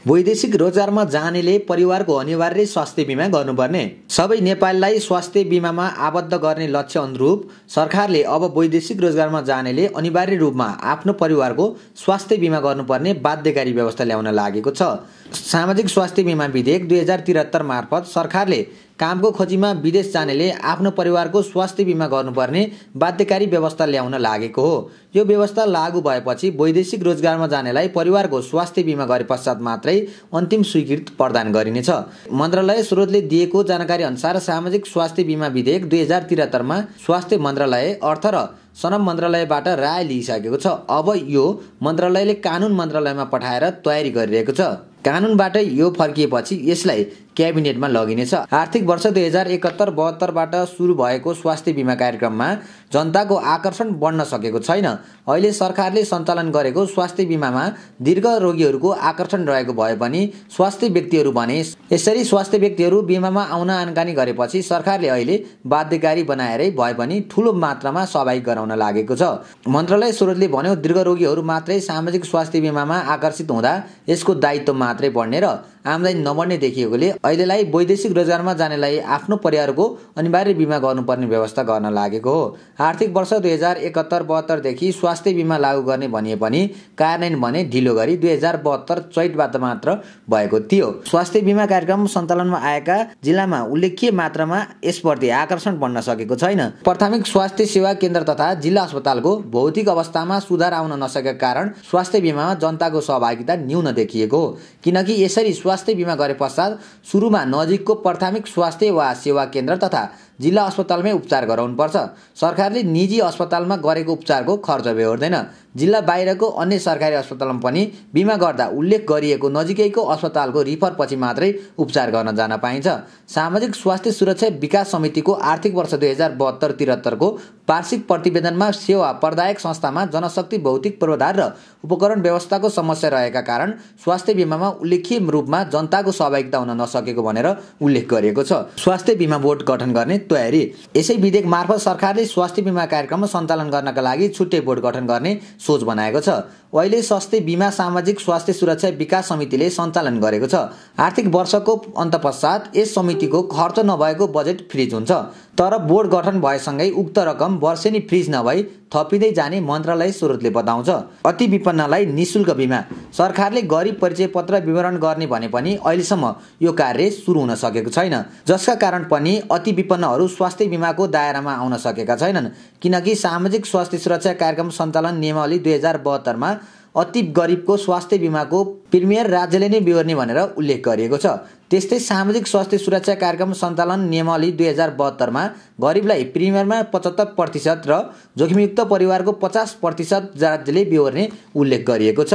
वैदेशिक रोजगारमा जानेले परिवारको अनिवार्य स्वास्थ्य बिमा गर्नुपर्ने। सबै नेपालीलाई स्वास्थ्य बिमामा आबद्ध गर्ने लक्ष्य अनुरूप सरकारले अब वैदेशिक रोजगारमा जानेले अनिवार्य रूपमा आफ्नो परिवारको स्वास्थ्य बिमा गर्नुपर्ने बाध्यकारी व्यवस्था ल्याउन लागेको छ। सामाजिक स्वास्थ्य बिमा विधेयक 2073 मार्फत सरकारले कामको खोजीमा विदेश जानेले आफ्नो परिवारको स्वास्थ्य बिमा गर्नुपर्ने बाध्यकारी व्यवस्था ल्याउन लागेको हो। यो व्यवस्था लागू भएपछि वैदेशिक रोजगारमा जानेलाई परिवारको स्वास्थ्य बिमा गरे पश्चात मात्रै अन्तिम स्वीकृति प्रदान गरिनेछ। मन्त्रालय स्रोतले दिएको जानकारी अनुसार सामाजिक स्वास्थ्य बिमा विधेयक 2073 मा स्वास्थ्य मन्त्रालय, अर्थ र श्रम मन्त्रालयबाट राय लिइसकेको छ। अब यो मन्त्रालयले कानुन मन्त्रालयमा पठाएर तयारी गरिरहेको छ। कानुनबाट यो फर्किएपछि यसलाई क्याबिनेटमा लगिनेछ। आर्थिक वर्ष 2071-72 बाट सुरु भएको स्वास्थ्य बिमा कार्यक्रममा जनताको आकर्षण बढ्न सकेको छैन। अहिले सरकारले सञ्चालन गरेको स्वास्थ्य बिमामा दीर्घ रोगीहरूको आकर्षण रहेको भए पनि स्वास्थ्य व्यक्तिहरू भने यसरी स्वास्थ्य व्यक्तिहरू बिमामा आउन आनकानी गरेपछि सरकारले अहिले बाध्यकारी बनाएरै भए पनि ठूलो मात्रामा सहभागी गराउन लागेको छ। मन्त्रालय स्रोतले भन्यो, दीर्घ रोगीहरू मात्रै सामाजिक स्वास्थ्य बिमामा आकर्षित हुँदा यसको दायित्व मात्रै बढ्ने र आमदानी नबढ्ने देखिएकोले अहिलेलाई वैदेशिक रोजगारमा जानेलाई आफ्नो परिवारको अनिवार्य बिमा गर्नुपर्ने व्यवस्था गर्न लागेको हो। आर्थिक वर्ष 2071-72 देखि स्वास्थ्य बिमा लागू गर्ने भनिए पनि कार्यान्वयन भने ढिलो गरी 2072 चैतबाट मात्र भएको थियो। स्वास्थ्य बिमा कार्यक्रम सञ्चालनमा आएका जिल्लामा उल्लेख्य मात्रामा यसप्रति आकर्षण बढ्न सकेको छैन। प्राथमिक स्वास्थ्य सेवा केन्द्र तथा जिल्ला अस्पतालको भौतिक अवस्थामा सुधार आउन नसकेका कारण स्वास्थ्य बिमामा जनताको सहभागिता न्यून देखिएको हो। किनकि यसरी स्वास्थ्य बिमा गरे पश्चात सुरुमा नजिकको प्राथमिक स्वास्थ्य वा सेवा केन्द्र तथा जिल्ला अस्पतालमै उपचार गराउनुपर्छ। सरकारले निजी अस्पतालमा गरेको उपचारको खर्च बेहोर्दैन। जिल्ला बाहिरको अन्य सरकारी अस्पतालमा पनि बिमा गर्दा उल्लेख गरिएको नजिकैको अस्पतालको रिफर पछि मात्रै उपचार गर्न जान पाइन्छ। सामाजिक स्वास्थ्य सुरक्षा विकास समितिको आर्थिक वर्ष 2072-73 को वार्षिक प्रतिवेदनमा सेवा प्रदायक संस्थामा जनशक्ति, भौतिक पूर्वाधार र उपकरण व्यवस्थाको समस्या रहेका कारण स्वास्थ्य बिमामा उल्लेख्य रूपमा जनताको सहभागिता हुन नसकेको भनेर उल्लेख गरिएको छ। स्वास्थ्य बिमा बोर्ड गठन गर्ने तयारी। यसै विधेयक मार्फत सरकारले स्वास्थ्य बिमा कार्यक्रम सञ्चालन गर्नका लागि छुट्टै बोर्ड गठन गर्ने सोच बनाएको छ। अहिले स्वास्थ्य बिमा सामाजिक स्वास्थ्य सुरक्षा विकास समितिले सञ्चालन गरेको छ। आर्थिक वर्षको अन्त पश्चात यस समितिको खर्च नभएको बजेट फ्रिज हुन्छ। तर बोर्ड गठन भएसँगै उक्त रकम वर्षेनी फ्रिज नभई थपिँदै जाने मन्त्रालय स्रोतले बताउँछ। अति विपन्नलाई निशुल्क बिमा। सरकारले गरिब परिचय पत्र विवरण गर्ने भने पनि अहिलेसम्म यो कार्य सुरु हुन सकेको छैन, जसका कारण पनि अति विपन्नहरू स्वास्थ्य बिमाको दायरामा आउन सकेका छैनन्। किनकि सामाजिक स्वास्थ्य सुरक्षा कार्यक्रम सञ्चालन नियमावली 2072 मा अति गरिबको स्वास्थ्य बिमाको प्रिमियर राज्यले नै बिहोर्ने भनेर उल्लेख गरिएको छ। त्यस्तै सामाजिक स्वास्थ्य सुरक्षा कार्यक्रम सञ्चालन नियमावली 2072 मा गरिबलाई प्रिमियरमा 75% र जोखिमयुक्त परिवारको 50% राज्यले बिहोर्ने उल्लेख गरिएको छ।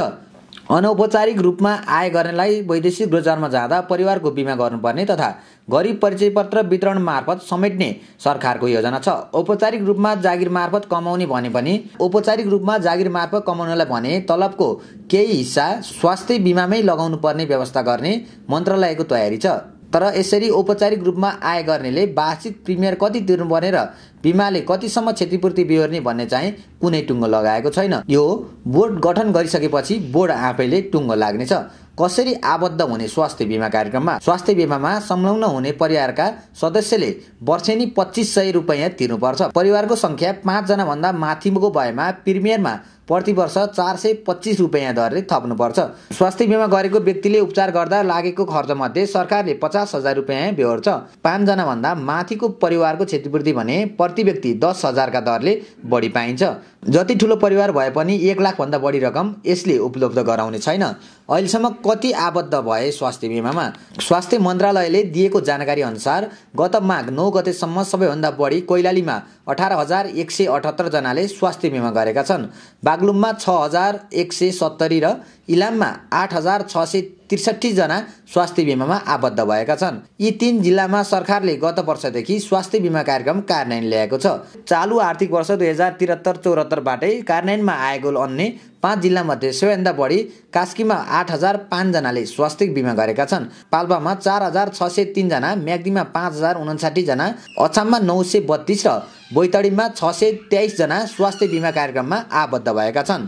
अनौपचारिक रूपमा आय गर्नेलाई वैदेशिक रोजगारमा जाँदा परिवारको बिमा गर्नुपर्ने तथा गरिब परिचय पत्र वितरण मार्फत समेट्ने सरकारको योजना छ। औपचारिक रूपमा जागिर मार्फत कमाउने भने पनि औपचारिक रूपमा जागिर मार्फत कमाउनेलाई भने तलबको केही हिस्सा स्वास्थ्य बिमामै लगाउनु पर्ने व्यवस्था गर्ने मन्त्रालयको तयारी छ। तर यसरी औपचारिक रूपमा आय गर्नेले वार्षिक प्रिमियर कति तिर्नुपर्ने र बिमाले कतिसम्म क्षतिपूर्ति बिहोर्ने भन्ने चाहिँ कुनै टुङ्गो लगाएको छैन। यो बोर्ड गठन गरिसकेपछि बोर्ड आफैले टुङ्गो लाग्नेछ। कसरी आबद्ध हुने स्वास्थ्य बिमा कार्यक्रममा? स्वास्थ्य बिमामा संलग्न हुने परिवारका सदस्यले वर्षेनी 2500 रुपैयाँ तिर्नुपर्छ। परिवारको संख्या 5 जना भन्दा माथिको भएमा प्रिमियरमा प्रति वर्ष 425 रुपैयाँ दरले थप्नुपर्छ। स्वास्थ्य बिमा गरेको व्यक्तिले उपचार गर्दा लागेको खर्चमध्ये सरकारले 50,000 रुपैयाँ बेहोर्छ। 5 जना भन्दा माथिको परिवारको क्षतिपूर्ति भने प्रति व्यक्ति 10,000 का दरले बढी पाइन्छ। जति ठुलो परिवार भए पनि 1 लाख भन्दा बढी रकम यसले उपलब्ध गराउने छैन। अहिलेसम्म कति आबद्ध भए स्वास्थ्य बिमामा? स्वास्थ्य मन्त्रालयले दिएको जानकारी अनुसार गत माघ 9 गतेसम्म सबैभन्दा बढी कैलालीमा 18,178 जनाले स्वास्थ्य बिमा गरेका छन्। बागलुङमा 6,170 र इलाममा 8,663 जना स्वास्थ्य बिमामा आबद्ध भएका छन्। यी 3 जिल्लामा सरकारले गत वर्षदेखि स्वास्थ्य बिमा कार्यक्रम कार्यान्वयन ल्याएको छ। चालु आर्थिक वर्ष 2073-74 बाटै कार्यान्वयनमा आएको अन्य 5 जिल्लामध्ये सबैभन्दा बढी कास्कीमा 8,005 जनाले स्वास्थ्य बिमा गरेका छन्। पाल्पामा 4,603 जना, म्याग्दीमा 5,059 जना, अछाममा 932 र बैतडीमा 623 जना स्वास्थ्य बिमा कार्यक्रममा आबद्ध भएका छन्।